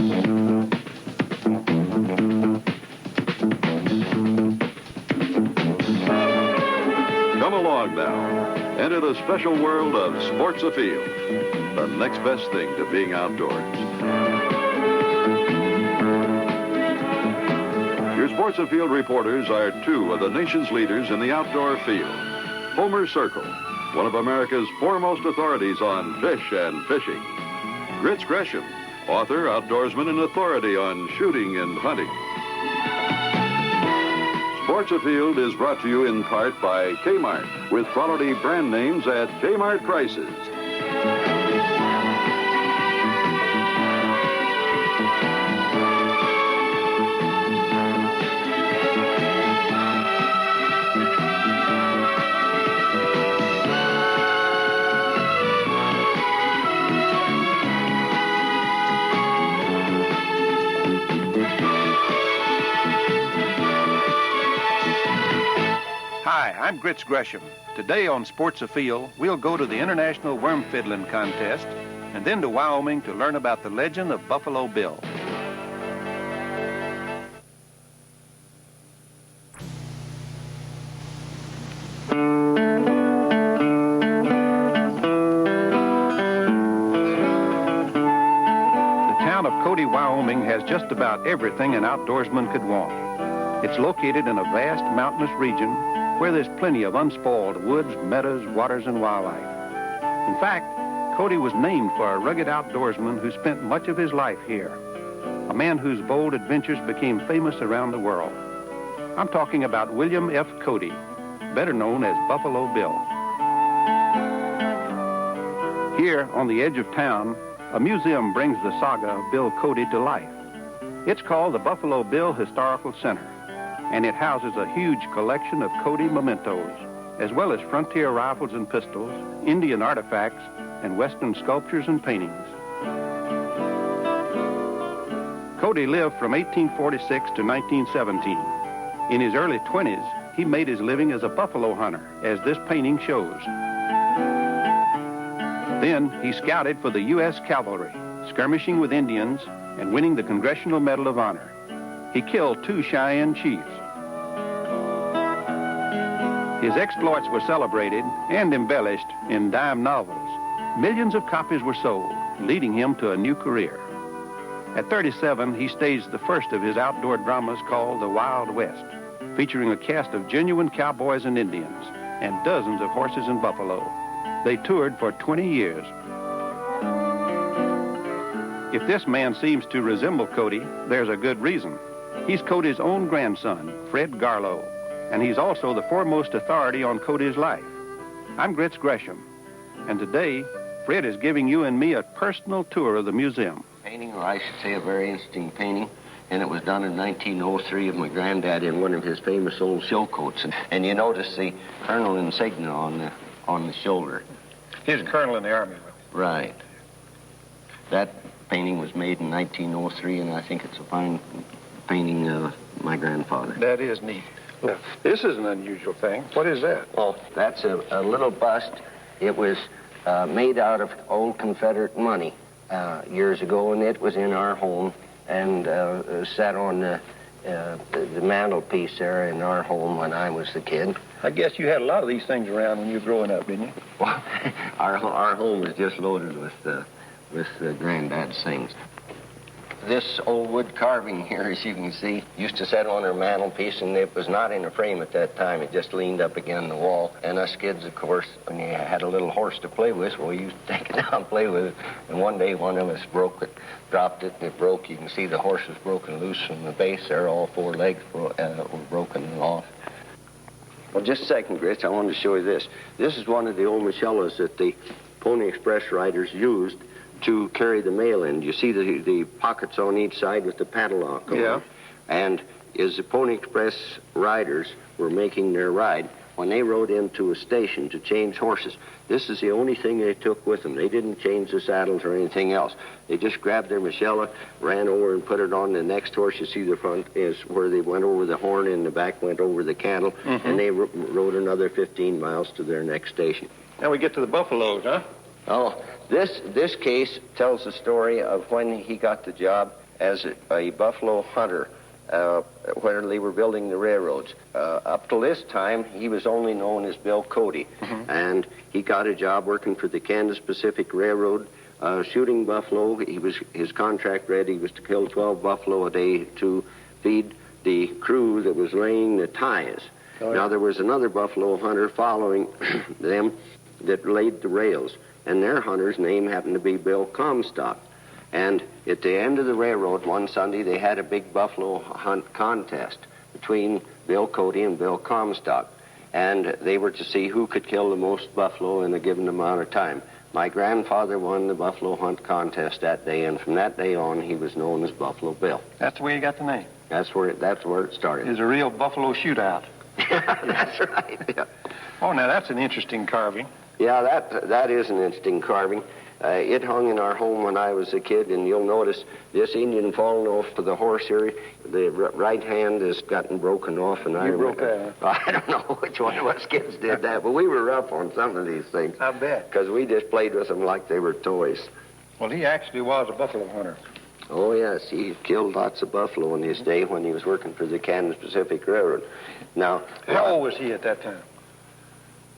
Come along now. Enter the special world of Sports Afield, the next best thing to being outdoors. Your Sports Afield reporters are two of the nation's leaders in the outdoor field. Homer Circle, one of America's foremost authorities on fish and fishing. Grits Gresham, author, outdoorsman, and authority on shooting and hunting. Sports Afield is brought to you in part by Kmart, with quality brand names at Kmart prices. Hi, I'm Grits Gresham. Today on Sports Afield, we'll go to the International Worm Fiddling Contest and then to Wyoming to learn about the legend of Buffalo Bill. The town of Cody, Wyoming has just about everything an outdoorsman could want. It's located in a vast mountainous region where there's plenty of unspoiled woods, meadows, waters, and wildlife. In fact, Cody was named for a rugged outdoorsman who spent much of his life here, a man whose bold adventures became famous around the world. I'm talking about William F. Cody, better known as Buffalo Bill. Here, on the edge of town, a museum brings the saga of Bill Cody to life. It's called the Buffalo Bill Historical Center, and it houses a huge collection of Cody mementos, as well as frontier rifles and pistols, Indian artifacts, and Western sculptures and paintings. Cody lived from 1846 to 1917. In his early 20s, he made his living as a buffalo hunter, as this painting shows. Then he scouted for the U.S. Cavalry, skirmishing with Indians and winning the Congressional Medal of Honor. He killed 2 Cheyenne chiefs. His exploits were celebrated and embellished in dime novels. Millions of copies were sold, leading him to a new career. At 37, he staged the first of his outdoor dramas called The Wild West, featuring a cast of genuine cowboys and Indians and dozens of horses and buffalo. They toured for 20 years. If this man seems to resemble Cody, there's a good reason. He's Cody's own grandson, Fred Garlow, and he's also the foremost authority on Cody's life. I'm Grits Gresham, and today, Fred is giving you and me a personal tour of the museum. Painting, or I should say a very interesting painting, and it was done in 1903 of my granddad in one of his famous old show coats. And you notice the colonel insignia on the shoulder. He's a colonel in the Army. Right. That painting was made in 1903, and I think it's a fine painting of my grandfather. That is neat. Now, this is an unusual thing. What is that? Oh, that's a little bust. It was made out of old Confederate money years ago, and it was in our home and sat on the mantelpiece there in our home when I was a kid. I guess you had a lot of these things around when you were growing up, didn't you? Well, our home was just loaded with granddad's things. This old wood carving here, as you can see, used to sit on our mantelpiece, and it was not in a frame at that time. It just leaned up against the wall. And us kids, of course, when you had a little horse to play with, well, we used to take it down and play with it. And one day, one of us broke it, dropped it, and it broke. You can see the horse was broken loose from the base there. All 4 legs were broken off. Well, just a second, Grits. I wanted to show you this. This is one of the old Michellas that the Pony Express riders used to carry the mail in. You see the pockets on each side with the padlock on. Yeah. And as the Pony Express riders were making their ride, when they rode into a station to change horses, this is the only thing they took with them. They didn't change the saddles or anything else. They just grabbed their Michella, ran over and put it on the next horse. You see the front is where they went over the horn and the back went over the cattle, and they rode another 15 miles to their next station. Now we get to the buffaloes, huh? Oh, this case tells the story of when he got the job as a buffalo hunter where they were building the railroads. Up till this time, he was only known as Bill Cody, and he got a job working for the Kansas Pacific Railroad, shooting buffalo. His contract read he was to kill 12 buffalo a day to feed the crew that was laying the ties. Oh, yeah. Now, there was another buffalo hunter following them that laid the rails, and their hunter's name happened to be Bill Comstock. And at the end of the railroad one Sunday, they had a big buffalo hunt contest between Bill Cody and Bill Comstock. And they were to see who could kill the most buffalo in a given amount of time. My grandfather won the buffalo hunt contest that day, and from that day on, he was known as Buffalo Bill. That's the way you got the name? That's where it started. It's a real buffalo shootout. That's right, yeah. Oh, now that's an interesting carving. Yeah, that is an interesting carving. It hung in our home when I was a kid, and you'll notice this Indian falling off to the horse here, the right hand has gotten broken off. And you broke that, huh? I don't know which one of us kids did that, but we were rough on some of these things. I bet. Because we just played with them like they were toys. Well, he actually was a buffalo hunter. Oh, yes, he killed lots of buffalo in his day when he was working for the Kansas Pacific Railroad. Now, how old was he at that time?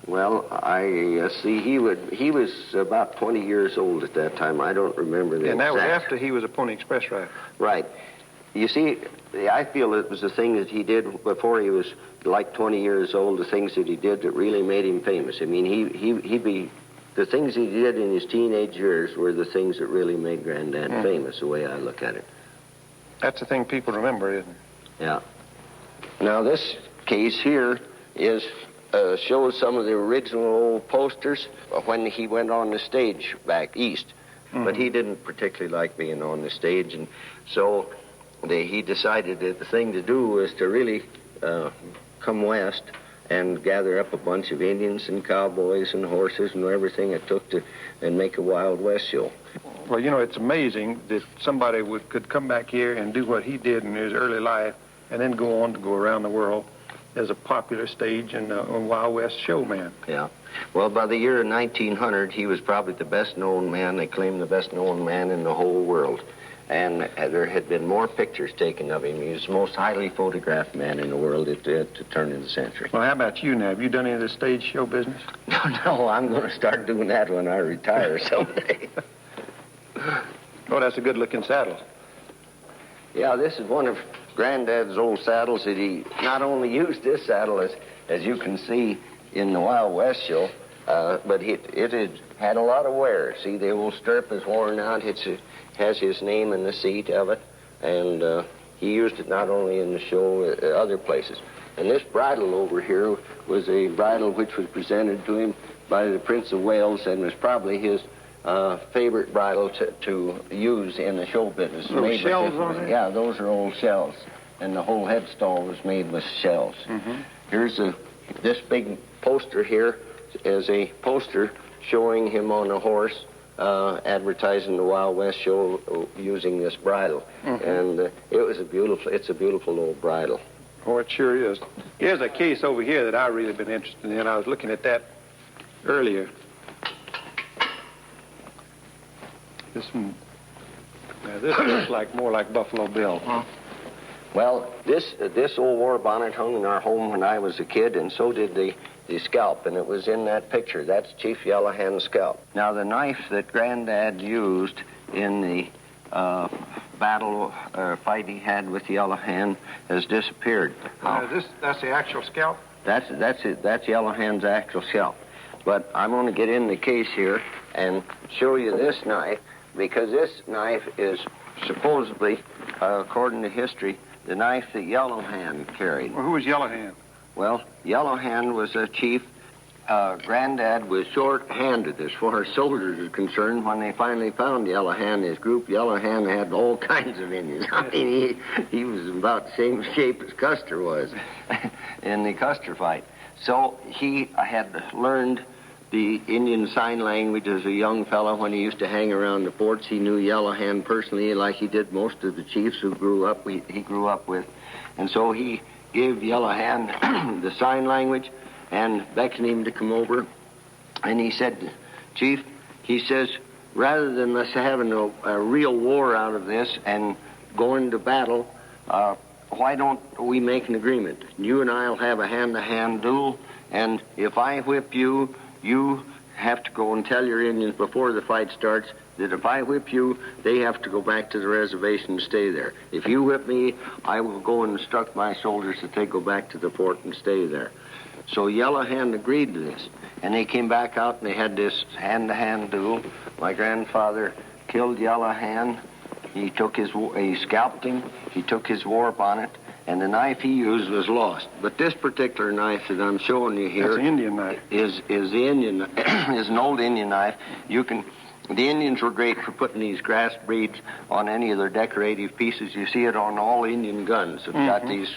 Well, I see he was about 20 years old at that time. I don't remember the And that exact. was after he was a Pony Express rider. Right. You see, I feel it was the thing that he did before he was like 20 years old, the things that he did that really made him famous. I mean, the things he did in his teenage years were the things that really made Granddad famous, the way I look at it. That's the thing people remember, isn't it? Yeah. Now, this case here shows some of the original old posters when he went on the stage back east. But he didn't particularly like being on the stage, and so he decided that the thing to do was to really come west and gather up a bunch of Indians and cowboys and horses and everything it took and make a Wild West show. Well, you know, it's amazing that somebody could come back here and do what he did in his early life and then go on to go around the world as a popular stage and Wild West showman. Yeah. Well, by the year 1900, he was probably the best-known man. They claimed the best-known man in the whole world. And there had been more pictures taken of him. He was the most highly photographed man in the world at the turn of the century. Well, how about you now? Have you done any of the stage show business? No, I'm going to start doing that when I retire someday. Oh, that's a good-looking saddle. Yeah, this is one of Granddad's old saddles that he not only used this saddle, as you can see in the Wild West show, but it had a lot of wear. See, the old stirrup is worn out. It has his name in the seat of it, and he used it not only in the show, other places. And this bridle over here was a bridle which was presented to him by the Prince of Wales and was probably his favorite bridle to use in the show business. Little shells on it? Yeah, those are old shells. And the whole headstall was made with shells. Here's this big poster here is a poster showing him on a horse advertising the Wild West show using this bridle. And it's a beautiful old bridle. Oh, it sure is. Here's a case over here that I've really been interested in. I was looking at that earlier. This one, this looks more like Buffalo Bill. Well, this old war bonnet hung in our home when I was a kid, and so did the scalp, and it was in that picture. That's Chief Yellowhand's scalp. Now, the knife that Granddad used in the battle fight he had with Yellowhand has disappeared. That's the actual scalp? That's it. That's Yellowhand's actual scalp. But I'm going to get in the case here and show you this knife, because this knife is supposedly, according to history, the knife that Yellowhand carried. Well, who was Yellowhand? Well, Yellowhand was a chief. Granddad was short-handed as far as soldiers are concerned. When they finally found Yellowhand, his group, Yellowhand had all kinds of Indians. I mean, he was about the same shape as Custer was in the Custer fight. So he had learned the Indian sign language as a young fellow when he used to hang around the forts. He knew Yellowhand personally, like he did most of the chiefs who he grew up with. And so he gave Yellowhand the sign language and beckoned him to come over. And he said, Chief, he says, rather than us having a real war out of this and going to battle, why don't we make an agreement? You and I'll have a hand-to-hand duel, and if I whip you, you have to go and tell your Indians before the fight starts that if I whip you, they have to go back to the reservation and stay there. If you whip me, I will go and instruct my soldiers that they go back to the fort and stay there. So Yellow Hand agreed to this, and they came back out and they had this hand-to-hand duel. My grandfather killed Yellow Hand. He scalped him. He took his warp on it, and the knife he used was lost. But this particular knife that I'm showing you here, that's an Indian knife. Is the Indian is an old Indian knife. The Indians were great for putting these grass beads on any of their decorative pieces. You see it on all Indian guns. It's got these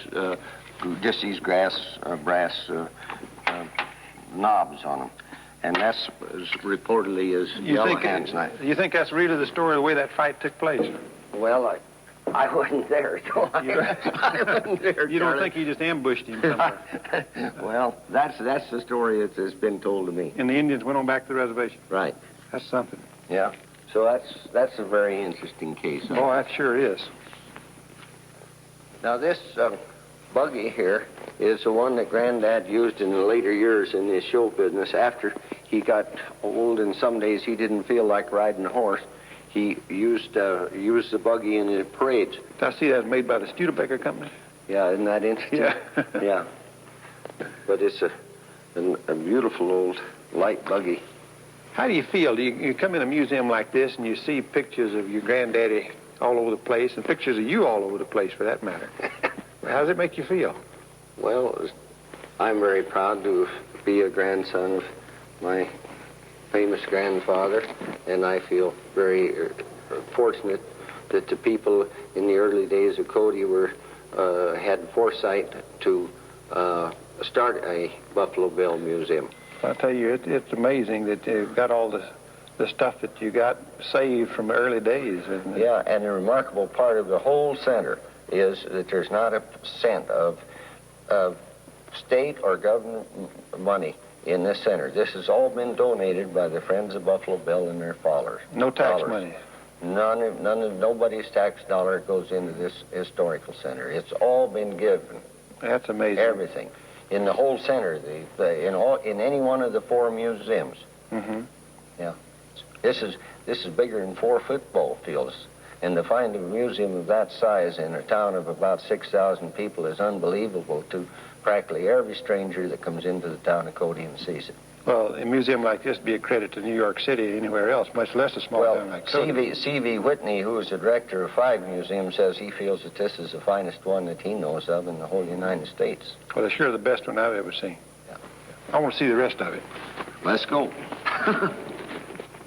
these brass knobs on them. And that's reportedly is Yellow Hand's knife. You think that's really the story of the way that fight took place? Well, I wasn't there, so I wasn't there. You don't think he just ambushed him somewhere? Well, that's the story that's been told to me. And the Indians went on back to the reservation? Right. That's something. Yeah. So that's a very interesting case. Oh, that sure is. Now, this buggy here is the one that Granddad used in the later years in his show business. After he got old and some days he didn't feel like riding a horse, he used the buggy in his parades. I see that's made by the Studebaker Company. Yeah, isn't that interesting? Yeah. Yeah. But it's a beautiful old light buggy. How do you feel? You come in a museum like this and you see pictures of your granddaddy all over the place and pictures of you all over the place, for that matter. How does it make you feel? Well, I'm very proud to be a grandson of my famous grandfather, and I feel very fortunate that the people in the early days of Cody had foresight to start a Buffalo Bill Museum. I tell you, it's amazing that you've got all the stuff that you got saved from the early days. Yeah, and the remarkable part of the whole center is that there's not a cent of state or government money in this center. This has all been donated by the Friends of Buffalo Bill and their followers. No tax money? Nobody's tax dollar goes into this historical center. It's all been given. That's amazing. Everything. In the whole center, in any one of the 4 museums. Mm-hmm. Yeah. This is bigger than 4 football fields. And to find a museum of that size in a town of about 6,000 people is unbelievable to practically every stranger that comes into the town of Cody and sees it. Well, a museum like this would be a credit to New York City or anywhere else, much less a small town like Cody. C.V. Whitney, who is the director of 5 museums, says he feels that this is the finest one that he knows of in the whole United States. Well, it's sure the best one I've ever seen. Yeah. I want to see the rest of it. Let's go.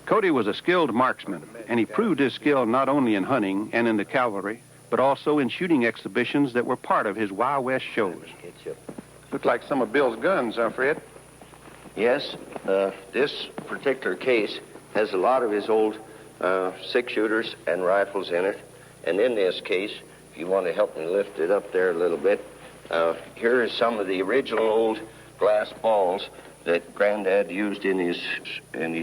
Cody was a skilled marksman, and he proved his skill not only in hunting and in the cavalry, but also in shooting exhibitions that were part of his Wild West shows. Look like some of Bill's guns, huh, Fred? Yes, this particular case has a lot of his old 6-shooters and rifles in it. And in this case, if you want to help me lift it up there a little bit, here is some of the original old glass balls that Granddad used in his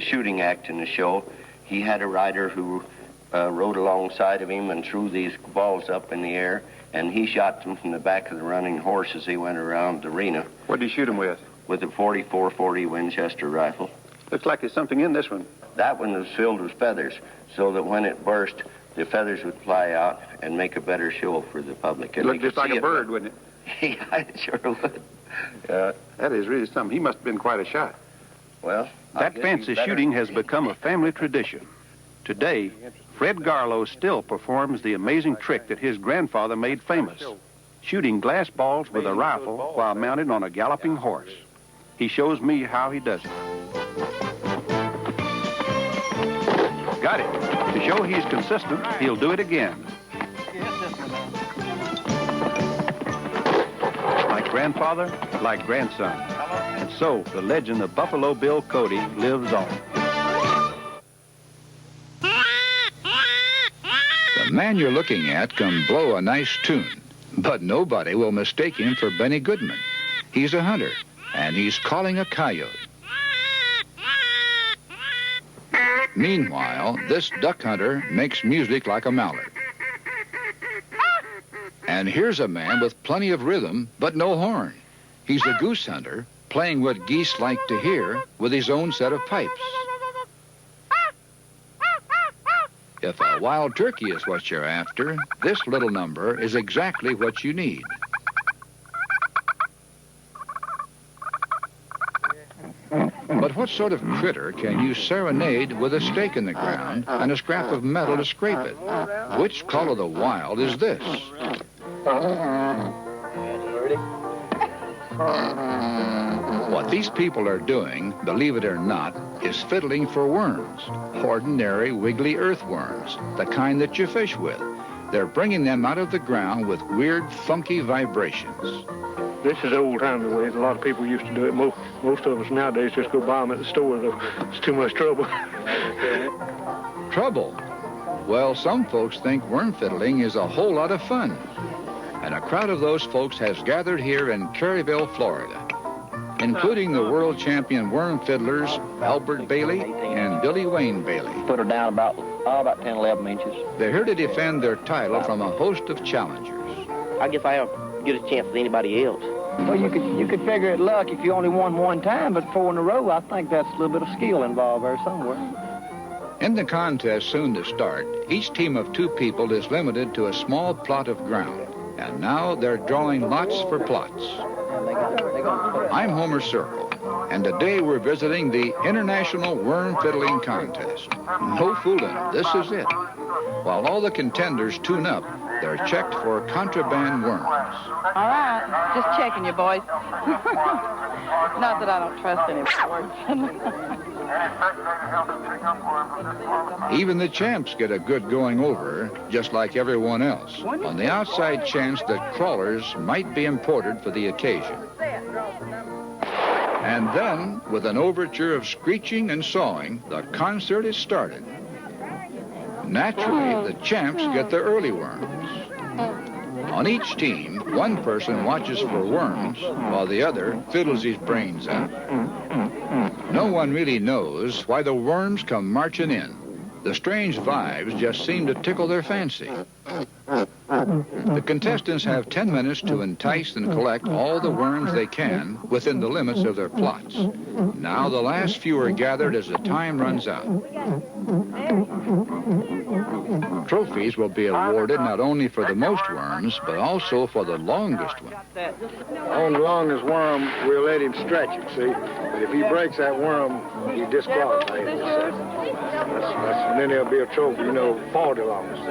shooting act in the show. He had a rider who rode alongside of him and threw these balls up in the air, and he shot them from the back of the running horse as he went around the arena. What did he shoot them with? With a 44-40 Winchester rifle. Looks like there's something in this one. That one was filled with feathers, so that when it burst, the feathers would fly out and make a better show for the public. It looked just like a bird, wouldn't it? Yeah, it sure would. That is really something. He must have been quite a shot. Well, that fancy shooting has become a family tradition. Today, Fred Garlow still performs the amazing trick that his grandfather made famous, shooting glass balls with a rifle while mounted on a galloping horse. He shows me how he does it. Got it. To show he's consistent, he'll do it again. Like grandfather, like grandson. And so, the legend of Buffalo Bill Cody lives on. The man you're looking at can blow a nice tune, but nobody will mistake him for Benny Goodman. He's a hunter, and he's calling a coyote. Meanwhile, this duck hunter makes music like a mallard. And here's a man with plenty of rhythm, but no horn. He's a goose hunter, playing what geese like to hear with his own set of pipes. If a wild turkey is what you're after, this little number is exactly what you need. But what sort of critter can you serenade with a stake in the ground and a scrap of metal to scrape it? Which call of the wild is this? What these people are doing, believe it or not, is fiddling for worms. Ordinary wiggly earthworms, the kind that you fish with. They're bringing them out of the ground with weird, funky vibrations. This is old-timey ways. A lot of people used to do it. Most of us nowadays just go buy them at the store, though. It's too much trouble. Trouble? Well, some folks think worm fiddling is a whole lot of fun. And a crowd of those folks has gathered here in Caryville, Florida, including the world champion worm fiddlers Albert Bailey and Billy Wayne Bailey. Put her down about 10, 11 inches. They're here to defend their title from a host of challengers. I guess I have good a chance as anybody else. Well, you could figure it luck if you only won one time, but 4 in a row, I think that's a little bit of skill involved there somewhere. In the contest soon to start, each team of 2 people is limited to a small plot of ground. And now they're drawing lots for plots. I'm Homer Circle, and today we're visiting the International Worm Fiddling Contest. No fooling, this is it. While all the contenders tune up, they're checked for contraband worms. All right, just checking you, boys. Not that I don't trust any words. Even the champs get a good going over, just like everyone else, on the outside chance that crawlers might be imported for the occasion. And then, with an overture of screeching and sawing, the concert is started. Naturally, the champs get the early worms. On each team, one person watches for worms, while the other fiddles his brains out. No one really knows why the worms come marching in. The strange vibes just seem to tickle their fancy. The contestants have 10 minutes to entice and collect all the worms they can within the limits of their plots. Now the last few are gathered as the time runs out. Trophies will be awarded not only for the most worms, but also for the longest one. On the longest worm, we'll let him stretch it, see? But if he breaks that worm, he disqualifies himself. And then there'll be a trophy, 40 longest.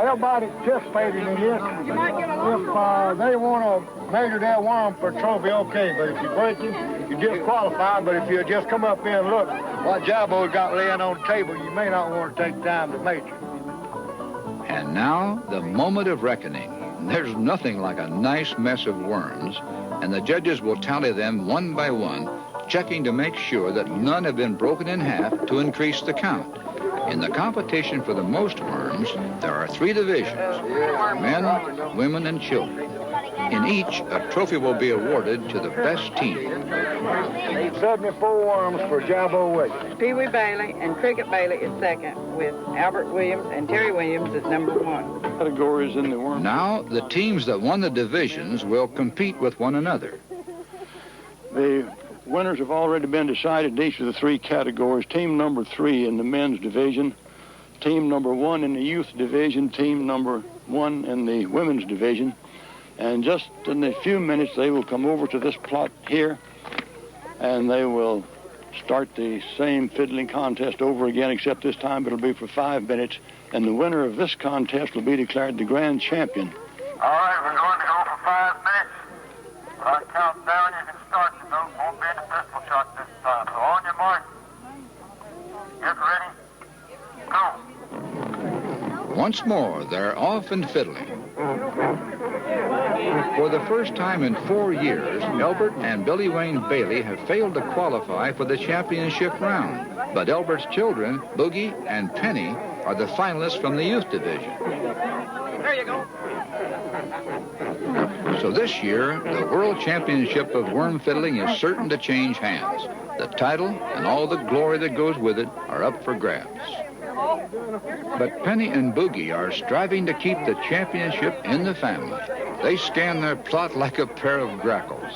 Everybody participating in this, if they want to measure their worm for a trophy, okay. But if you break it, you disqualify. But if you just come up here and look what Jabbo's got laying on the table, you may not want to take time to measure. And now, the moment of reckoning. There's nothing like a nice mess of worms, and the judges will tally them one by one, checking to make sure that none have been broken in half to increase the count. In the competition for the most worms, there are 3 divisions: men, women, and children. In each, a trophy will be awarded to the best team. 74 worms for Jabbo Williams. Pee Wee Bailey and Cricket Bailey is second, with Albert Williams and Terry Williams is number 1. Categories in the worm. Now, the teams that won the divisions will compete with one another. The winners have already been decided in each of the 3 categories. Team number 3 in the men's division, team number 1 in the youth division, team number 1 in the women's division. And just in a few minutes, they will come over to this plot here, and they will start the same fiddling contest over again, except this time it'll be for 5 minutes, and the winner of this contest will be declared the grand champion. All right, we're going to go for 5 minutes. When I count down, you can start. Won't be any pistol shot this time. So on your mark, get ready, go. Once more, they're off and fiddling. For the first time in 4 years, Albert and Billy Wayne Bailey have failed to qualify for the championship round. But Albert's children, Boogie and Penny, are the finalists from the youth division. There you go. So this year, the World Championship of Worm Fiddling is certain to change hands. The title and all the glory that goes with it are up for grabs. But Penny and Boogie are striving to keep the championship in the family. They scan their plot like a pair of grackles.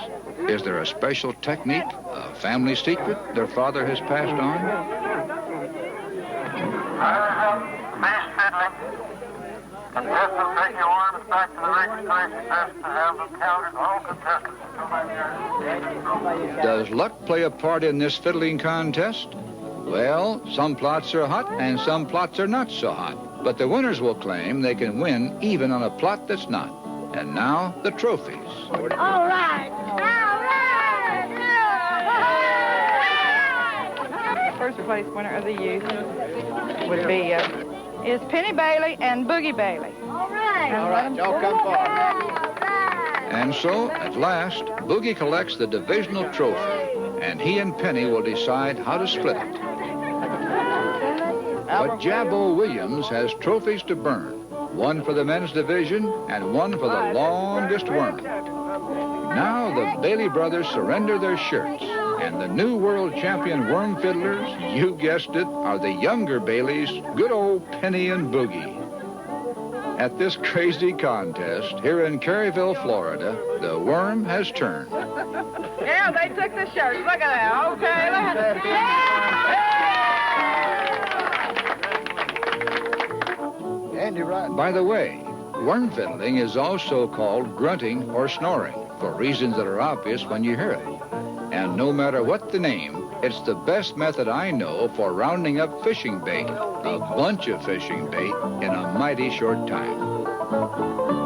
Is there a special technique, a family secret their father has passed on? Fish fiddling. Contestants take your arms back to the registration desk to have them counted. All contestants until Does luck play a part in this fiddling contest? Well, some plots are hot and some plots are not so hot. But the winners will claim they can win even on a plot that's not. And now, the trophies. All right. First place winner of the youth would be is Penny Bailey and Boogie Bailey. All right. All right, y'all come forward. And so, at last, Boogie collects the divisional trophy, and he and Penny will decide how to split it. But Jabbo Williams has trophies to burn, one for the men's division and one for the longest worm. Now the Bailey brothers surrender their shirts, and the new world champion worm fiddlers, you guessed it, are the younger Baileys, good old Penny and Boogie. At this crazy contest here in Caryville, Florida, the worm has turned. Yeah, they took the shirts. Look at that. Okay, look at that. Andy, right. By the way, worm fiddling is also called grunting or snoring, for reasons that are obvious when you hear it. And no matter what the name, it's the best method I know for rounding up fishing bait, a bunch of fishing bait, in a mighty short time.